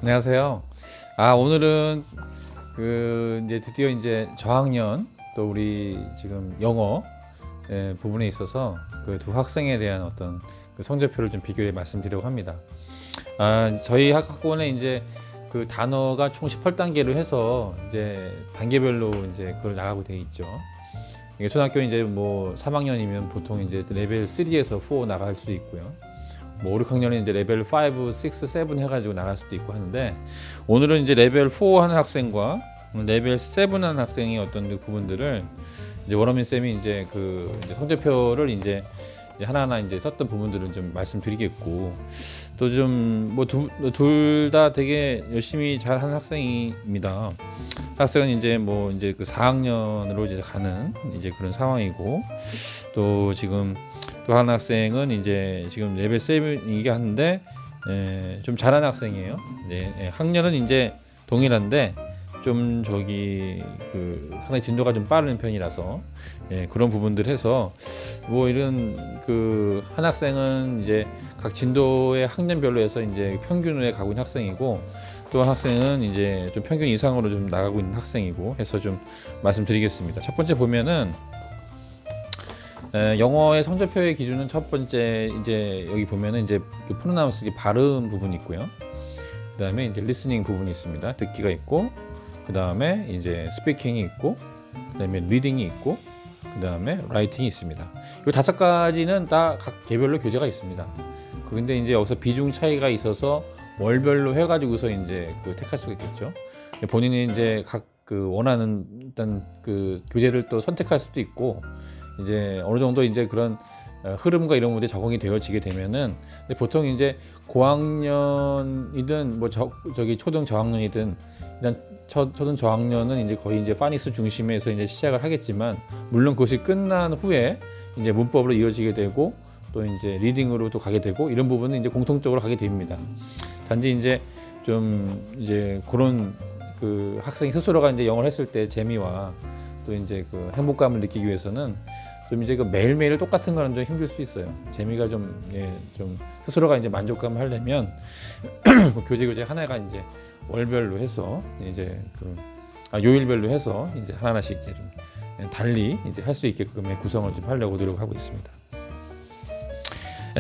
안녕하세요. 오늘은 이제 드디어 이제 저학년 또 우리 지금 영어 부분에 있어서 그 두 학생에 대한 어떤 그 성적표를 좀 비교해 말씀드리려고 합니다. 저희 학원에 이제 그 단어가 총 18단계로 해서 이제 단계별로 이제 그걸 나가고 돼 있죠. 이게 초등학교 이제 뭐 3학년이면 보통 이제 레벨 3에서 4 나갈 수 있고요. 뭐 5, 6학년은 이제 레벨 5, 6, 7 해가지고 나갈 수도 있고 하는데, 오늘은 이제 레벨 4 하는 학생과 레벨 7 하는 학생의 어떤 그 부분들을 이제 원어민 쌤이 이제 이제 성적표를 이제 하나하나 이제 썼던 부분들은 좀 말씀드리겠고, 또 좀 뭐 둘 다 되게 열심히 잘하는 학생입니다. 학생은 이제 뭐 이제 그 4학년으로 이제 가는 이제 그런 상황이고, 또 지금 또 한 학생은 이제 지금 레벨 7이게 하는데 좀 잘하는 학생이에요. 학년은 이제 동일한데 좀 상당히 진도가 좀 빠른 편이라서 그런 부분들 해서 뭐 이런 한 학생은 이제 각 진도의 학년별로 해서 이제 평균에 가고 있는 학생이고, 또 한 학생은 이제 좀 평균 이상으로 좀 나가고 있는 학생이고 해서 좀 말씀드리겠습니다. 첫 번째 보면은 영어의 성적표의 기준은 첫 번째 이제 여기 보면은 이제 그 프로나운스 발음 부분이 있고요. 그다음에 이제 리스닝 부분이 있습니다. 듣기가 있고, 그다음에 이제 스피킹이 있고, 그다음에 리딩이 있고, 그다음에 라이팅이 있습니다. 이 5가지는 다 각 개별로 교재가 있습니다. 근데 이제 여기서 비중 차이가 있어서 월별로 해가지고서 이제 택할 수가 있겠죠. 본인이 이제 각 원하는 일단 교재를 또 선택할 수도 있고, 이제 어느 정도 이제 그런 흐름과 이런 것들이 적응이 되어지게 되면은, 근데 보통 이제 고학년이든 뭐 저기 초등 저학년이든 일단 초등 저학년은 이제 거의 이제 파닉스 중심에서 이제 시작을 하겠지만, 물론 그것이 끝난 후에 이제 문법으로 이어지게 되고, 또 이제 리딩으로 또 가게 되고, 이런 부분은 이제 공통적으로 가게 됩니다. 단지 이제 좀 이제 그런 학생이 스스로가 이제 영어를 했을 때 재미와 또 이제 행복감을 느끼기 위해서는 좀 이제 매일매일 똑같은 거는 좀 힘들 수 있어요. 재미가 좀 스스로가 이제 만족감을 하려면 교재 하나가 이제 월별로 해서 이제 요일별로 해서 이제 하나씩 이제 좀 달리 이제 할 수 있게끔의 구성을 좀 하려고 노력하고 있습니다.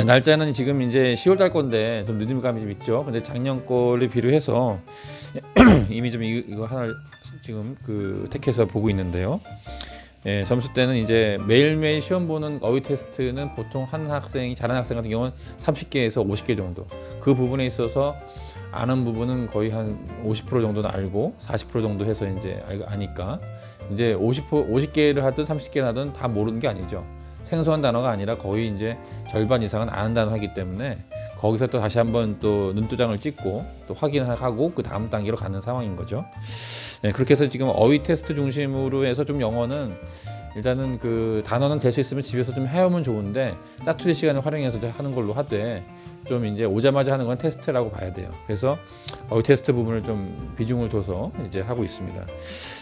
날짜는 지금 이제 10월 달 건데 좀 늦음감이 좀 있죠. 근데 작년 거를 비교해서 이미 좀 이거 하나 지금 택해서 보고 있는데요. 점수 때는 이제 매일매일 시험 보는 어휘 테스트는 보통 한 학생이 잘하는 학생 같은 경우는 30개에서 50개 정도. 그 부분에 있어서 아는 부분은 거의 한 50% 정도는 알고 40% 정도 해서 이제 아니까, 이제 50개를 하든 30개를 하든 다 모르는 게 아니죠. 생소한 단어가 아니라 거의 이제 절반 이상은 아는 단어 하기 때문에 거기서 또 다시 한번 또 눈도장을 찍고 또 확인하고 그 다음 단계로 가는 상황인 거죠. 그렇게 해서 지금 어휘 테스트 중심으로 해서 좀 영어는 일단은 단어는 될 수 있으면 집에서 좀 해오면 좋은데, 짜투리 시간을 활용해서 하는 걸로 하되, 좀 이제 오자마자 하는 건 테스트라고 봐야 돼요. 그래서 어휘 테스트 부분을 좀 비중을 둬서 이제 하고 있습니다.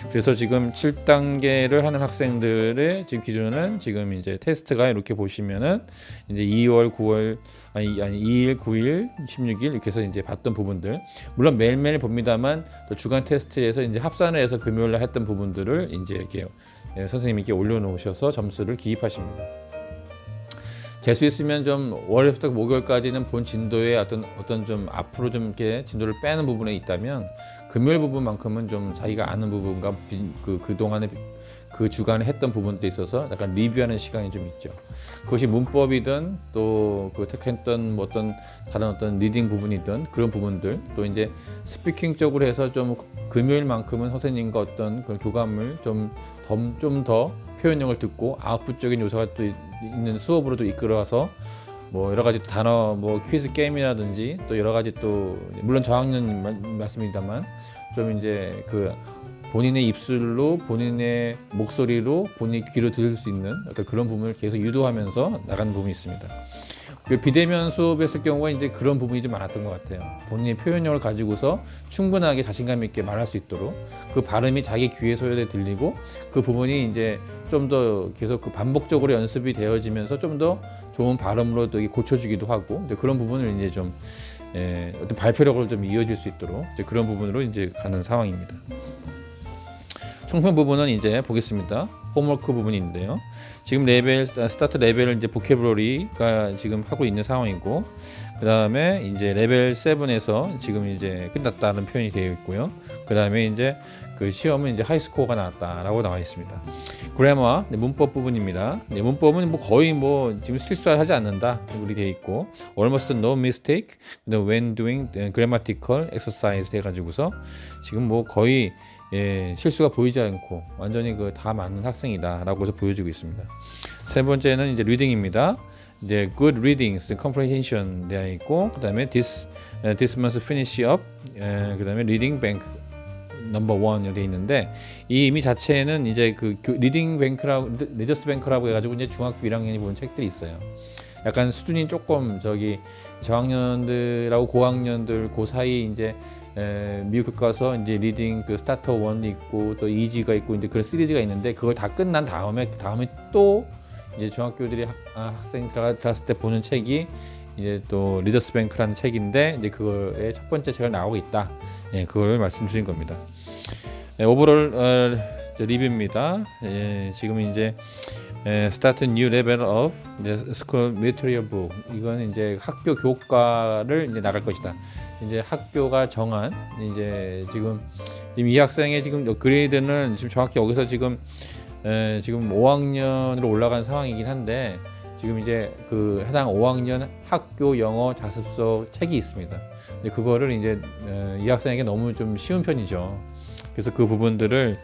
그래서 지금 7단계를 하는 학생들의 지금 기준은 지금 이제 테스트가 이렇게 보시면은 이제 2월, 9월, 2일, 9일, 16일 이렇게 해서 이제 봤던 부분들, 물론 매일매일 봅니다만 또 주간 테스트에서 이제 합산을 해서 금요일 날 했던 부분들을 이제 이렇게 선생님께 올려놓으셔서 점수를 기입하십니다. 될 수 있으면 좀 월요일부터 목요일까지는 본 진도의 어떤 좀 앞으로 좀 이렇게 진도를 빼는 부분에 있다면, 금요일 부분만큼은 좀 자기가 아는 부분과 그동안에 주간에 했던 부분도 있어서 약간 리뷰하는 시간이 좀 있죠. 그것이 문법이든 또 택했던 뭐 다른 어떤 리딩 부분이든 그런 부분들, 또 이제 스피킹 쪽으로 해서 좀 금요일만큼은 선생님과 어떤 그 교감을 좀 더 표현력을 듣고 아웃풋적인 요소가 또 있는 수업으로도 이끌어서 뭐 여러 가지 단어 뭐 퀴즈 게임이라든지 또 여러 가지 또 물론 저학년 말씀입니다만 좀 이제 본인의 입술로 본인의 목소리로 본인의 귀로 들을 수 있는 어떤 그런 부분을 계속 유도하면서 나가는 부분이 있습니다. 비대면 수업했을 경우가 이제 그런 부분이 좀 많았던 것 같아요. 본인의 표현력을 가지고서 충분하게 자신감 있게 말할 수 있도록 그 발음이 자기 귀에 소리에 들리고 그 부분이 이제 좀 더 계속 반복적으로 연습이 되어지면서 좀 더 좋은 발음으로 또 고쳐주기도 하고 그런 부분을 이제 좀 어떤 발표력을 좀 이어질 수 있도록 이제 그런 부분으로 이제 가는 상황입니다. 총평 부분은 이제 보겠습니다. 홈워크 부분인데요. 지금 레벨 스타트 레벨을 이제 보캐블러리가 지금 하고 있는 상황이고, 그 다음에 이제 레벨 7에서 지금 이제 끝났다는 표현이 되어 있고요. 그 다음에 이제 그 시험은 이제 하이스코어가 나왔다라고 나와 있습니다. 그래머 문법 부분입니다. 문법은 뭐 거의 뭐 지금 실수하지 않는다 우리 되어 있고, almost no mistake when doing grammatical exercise 해가지고서 지금 뭐 거의 실수가 보이지 않고 완전히 그 다 맞는 학생이다라고 해서 보여주고 있습니다. 세 번째는 이제 리딩입니다. 이제 good readings, comprehension 되어 있고, 그다음에 this must finish up, 그다음에 reading bank 넘버 1이 돼 있는데, 이 의미 자체는 이제 그 리딩 뱅크라고 리더스 뱅크라고 해가지고 이제 중학교 1학년이 본 책들이 있어요. 약간 수준이 조금 저기 저학년들하고 고학년들 그 사이 이제 미국 가서 이제 리딩 그 스타터 1이 있고 또 이지가 있고 이제 그런 시리즈가 있는데, 그걸 다 끝난 다음에 또 이제 중학교들이 학생 들어갔을 때 보는 책이 이제 또 리더스 뱅크라는 책인데, 이제 그거의 첫 번째 책을 나오고 있다. 그걸 말씀드린 겁니다. 오버롤 리뷰입니다. 지금 이제 Start a new level of school material book. 이건 이제 학교 교과를 이제 나갈 것이다. 이제 학교가 정한 이제 지금 이 학생의 지금 그레이드는 지금 정확히 여기서 지금 5학년으로 올라간 상황이긴 한데, 지금 이제 그 해당 5학년 학교 영어 자습서 책이 있습니다. 근데 그거를 이제 이 학생에게 너무 좀 쉬운 편이죠. 그래서 그 부분들을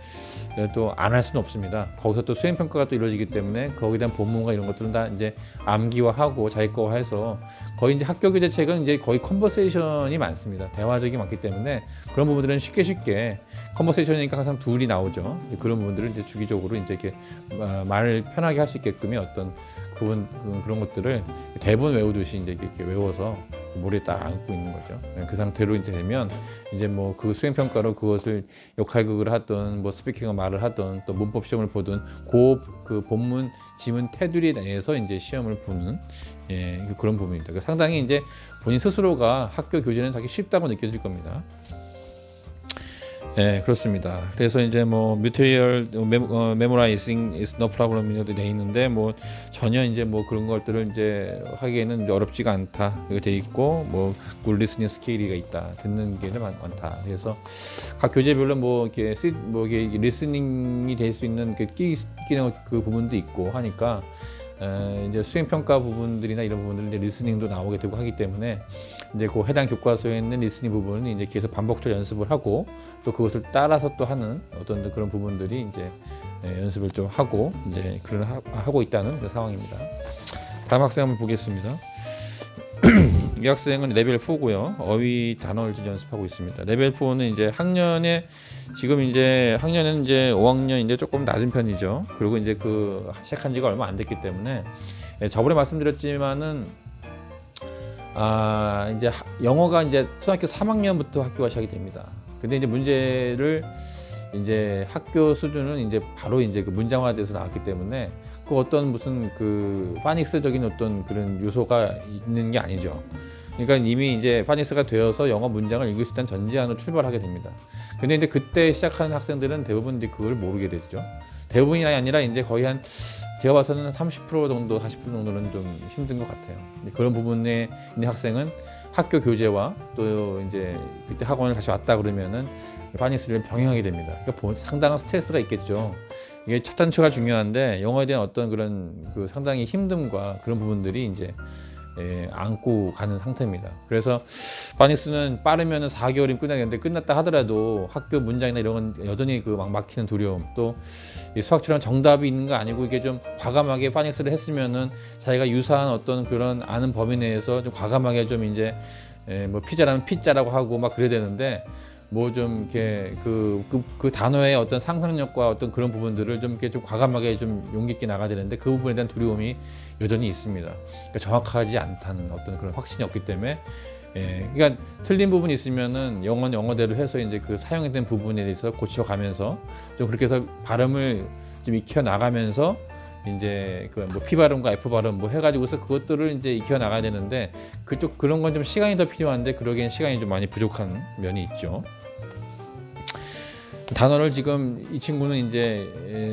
또 안 할 수는 없습니다. 거기서 또 수행 평가가 또 이루어지기 때문에 거기에 대한 본문과 이런 것들은 다 이제 암기화하고 자기 거화해서, 거의 이제 학교 교재 책은 이제 거의 컨버세이션이 많습니다. 대화적이 많기 때문에 그런 부분들은 쉽게 컨버세이션이니까 항상 둘이 나오죠. 이제 그런 부분들을 이제 주기적으로 이제 이렇게 말을 편하게 할 수 있게끔의 어떤 그런 것들을 대본 외우듯이 이제 이렇게 외워서 머리에 딱 안고 있는 거죠. 그 상태로 이제 되면 이제 뭐 그 수행 평가로 그것을 역할극을 하든 뭐 스피킹을 말을 하든 또 문법 시험을 보든 그 본문 지문 테두리 내에서 이제 시험을 보는 그런 부분입니다. 상당히 이제 본인 스스로가 학교 교재는 되게 쉽다고 느껴질 겁니다. 그렇습니다. 그래서 이제 뭐 material memorizing is no problem 이렇게 돼 있는데, 뭐 전혀 이제 뭐 그런 것들을 이제 하기에는 어렵지가 않다 이렇게 돼 있고, 뭐 good listening skill이가 있다, 듣는 게 많다. 그래서 각 교재별로 뭐 이렇게 이게 리스닝이 될 수 있는 끼는 그 부분도 있고 하니까, 이제 수행 평가 부분들이나 이런 부분들 이제 리스닝도 나오게 되고 하기 때문에, 이제 그 해당 교과서에 있는 리스닝 부분은 이제 계속 반복적 연습을 하고, 또 그것을 따라서 또 하는 어떤 그런 부분들이 이제 연습을 좀 하고 이제 하고 있다는 그 상황입니다. 다음 학생 한번 보겠습니다. 이 학생은 레벨 4고요. 어휘 단어를 지금 연습하고 있습니다. 레벨 4는 이제 지금 이제 학년은 이제 5학년 이제 조금 낮은 편이죠. 그리고 이제 그 시작한 지가 얼마 안 됐기 때문에, 저번에 말씀드렸지만은 이제 영어가 이제 초등학교 3학년부터 학교가 시작이 됩니다. 근데 이제 문제를 이제 학교 수준은 이제 바로 이제 그 문장화돼서 나왔기 때문에 그 어떤 무슨 그 파닉스적인 어떤 그런 요소가 있는 게 아니죠. 그러니까 이미 이제 파닉스가 되어서 영어 문장을 읽을 수 있다는 전제하로 출발하게 됩니다. 근데 이제 그때 시작하는 학생들은 대부분 이제 그걸 모르게 되죠. 대부분이 아니라 이제 거의 제가 봐서는 30% 정도, 40% 정도는 좀 힘든 것 같아요. 그런 부분에 있는 학생은 학교 교재와 또 이제 그때 학원을 다시 왔다 그러면은 파닉스를 병행하게 됩니다. 그러니까 상당한 스트레스가 있겠죠. 이게 첫 단추가 중요한데, 영어에 대한 어떤 그런 그 상당히 힘듦과 그런 부분들이 이제 안고 가는 상태입니다. 그래서 파닉스는 빠르면은 4개월이면 끝나겠는데, 끝났다 하더라도 학교 문장이나 이런 건 여전히 그 막 막히는 두려움, 또 수학처럼 정답이 있는 거 아니고 이게 좀 과감하게 파닉스를 했으면은 자기가 유사한 어떤 그런 아는 범위 내에서 좀 과감하게 좀 이제 뭐 피자라면 피자라고 하고 막 그래야 되는데, 뭐 좀 이렇게 그 단어의 어떤 상상력과 어떤 그런 부분들을 좀 이렇게 좀 과감하게 좀 용기 있게 나가야 되는데, 그 부분에 대한 두려움이 여전히 있습니다. 그러니까 정확하지 않다는 어떤 그런 확신이 없기 때문에, 그러니까 틀린 부분이 있으면은 영어는 영어대로 해서 이제 그 사용된 부분에 대해서 고쳐가면서 좀 그렇게 해서 발음을 좀 익혀 나가면서 이제 그 뭐 P 발음과 F 발음 뭐 해가지고서 그것들을 이제 익혀 나가야 되는데 그런 건 좀 시간이 더 필요한데 그러기엔 시간이 좀 많이 부족한 면이 있죠. 단어를 지금 이 친구는 이제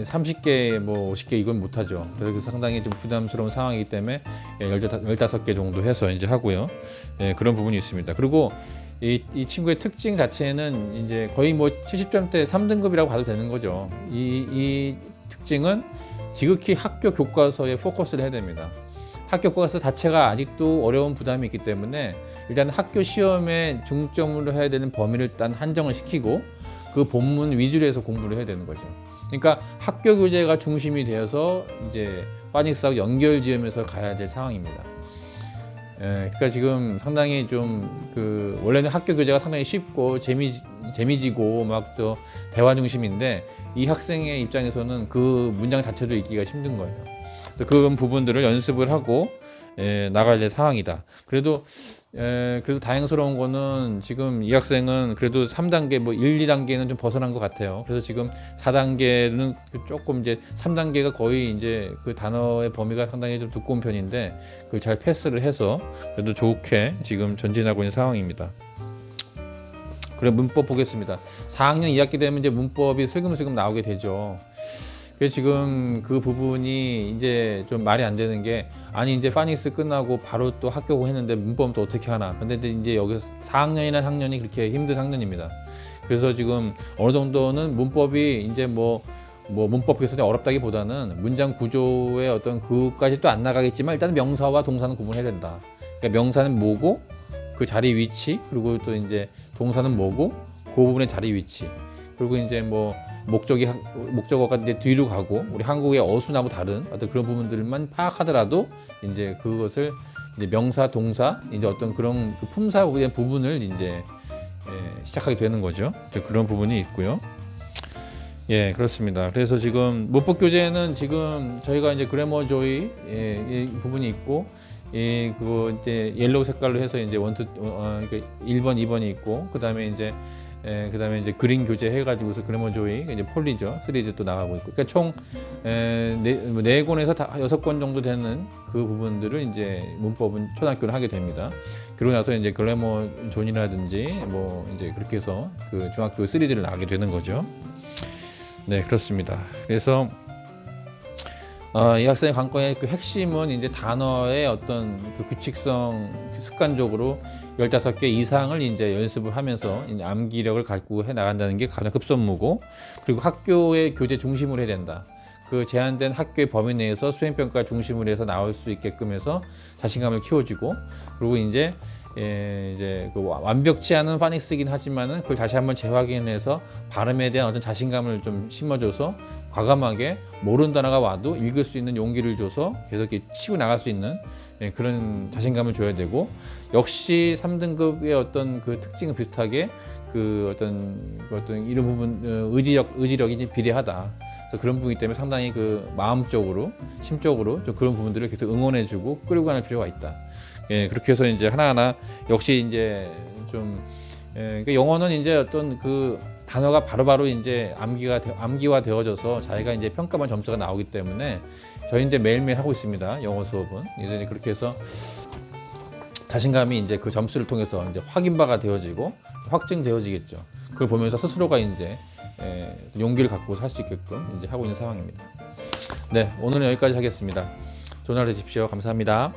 30개 뭐 50개 이건 못하죠. 그래서 상당히 좀 부담스러운 상황이기 때문에 15개 정도 해서 이제 하고요. 그런 부분이 있습니다. 그리고 이 친구의 특징 자체는 이제 거의 뭐 70점대 3등급이라고 봐도 되는 거죠. 이 특징은 지극히 학교 교과서에 포커스를 해야 됩니다. 학교 교과서 자체가 아직도 어려운 부담이 있기 때문에 일단 학교 시험에 중점으로 해야 되는 범위를 일단 한정을 시키고 그 본문 위주로 해서 공부를 해야 되는 거죠. 그러니까 학교 교재가 중심이 되어서 이제 파닉스하고 연결 지으면서 가야 될 상황입니다. 그러니까 지금 상당히 좀 그 원래는 학교 교재가 상당히 쉽고 재미지고 막 저 대화 중심인데 이 학생의 입장에서는 그 문장 자체도 읽기가 힘든 거예요. 그래서 그런 부분들을 연습을 하고 나가야 될 상황이다. 그래도 다행스러운 거는 지금 이 학생은 그래도 3단계 뭐 1, 2단계는 좀 벗어난 것 같아요. 그래서 지금 4단계는 조금 이제 3단계가 거의 이제 그 단어의 범위가 상당히 좀 두꺼운 편인데 그걸 잘 패스를 해서 그래도 좋게 지금 전진하고 있는 상황입니다. 그래 문법 보겠습니다. 4학년 2학기 되면 이제 문법이 슬금슬금 나오게 되죠. 그래서 지금 그 부분이 이제 좀 말이 안 되는 게 아니 이제 파닉스 끝나고 바로 또 학교고 했는데 문법은 또 어떻게 하나. 근데 이제 여기 4학년이나 학년이 그렇게 힘든 학년입니다. 그래서 지금 어느 정도는 문법이 이제 뭐 문법 개선이 어렵다기보다는 문장 구조의 어떤 그까지 또 안 나가겠지만 일단 명사와 동사는 구분해야 된다. 그러니까 명사는 뭐고 그 자리 위치 그리고 또 이제 동사는 뭐고 그 부분의 자리 위치 그리고 이제 뭐 목적어가 이제 뒤로 가고 우리 한국의 어순하고 다른 어떤 그런 부분들만 파악하더라도 이제 그것을 이제 명사 동사 이제 어떤 그런 그 품사의 부분을 이제 시작하게 되는 거죠. 그런 부분이 있고요. 예, 그렇습니다. 그래서 지금 문법 교재는 지금 저희가 이제 그래머 조이 이 부분이 있고 그거 이제 옐로우 색깔로 해서 이제 그러니까 1번, 2번이 있고 그다음에 이제 그린 교재 해가지고서 그래머 조이 이제 폴리저 시리즈 또 나가고 있고 그러니까 총 4권에서 6권 정도 되는 그 부분들을 이제 문법은 초등학교를 하게 됩니다. 그러고 나서 이제 글래머 존이라든지 뭐 이제 그렇게 해서 그 중학교 시리즈를 나가게 되는 거죠. 네, 그렇습니다. 그래서 이 학생의 관건의 그 핵심은 이제 단어의 어떤 그 규칙성 습관적으로 15개 이상을 이제 연습을 하면서 이제 암기력을 갖고 해 나간다는 게 가장 급선무고 그리고 학교의 교재 중심으로 해야 된다. 그 제한된 학교의 범위 내에서 수행평가 중심으로 해서 나올 수 있게끔 해서 자신감을 키워주고 그리고 이제 그 완벽치 않은 파닉스이긴 하지만은 그걸 다시 한번 재확인해서 발음에 대한 어떤 자신감을 좀 심어줘서 과감하게 모르는 단어가 와도 읽을 수 있는 용기를 줘서 계속 이렇게 치고 나갈 수 있는 그런 자신감을 줘야 되고 역시 3등급의 어떤 그 특징은 비슷하게 그 어떤 이런 부분 의지력이 비례하다. 그래서 그런 부분이기 때문에 상당히 그 마음적으로 심적으로 좀 그런 부분들을 계속 응원해주고 끌고 가는 필요가 있다. 예, 그렇게 해서 이제 하나하나 역시 이제 좀 그러니까 영어는 이제 어떤 그 단어가 바로바로 이제 암기화 되어져서 자기가 이제 평가만 점수가 나오기 때문에 저희 이제 매일매일 하고 있습니다. 영어 수업은 이제 그렇게 해서 자신감이 이제 그 점수를 통해서 이제 확인바가 되어지고 확증되어지겠죠. 그걸 보면서 스스로가 이제 용기를 갖고 살 수 있게끔 이제 하고 있는 상황입니다. 네, 오늘은 여기까지 하겠습니다. 좋은 하루 되십시오. 감사합니다.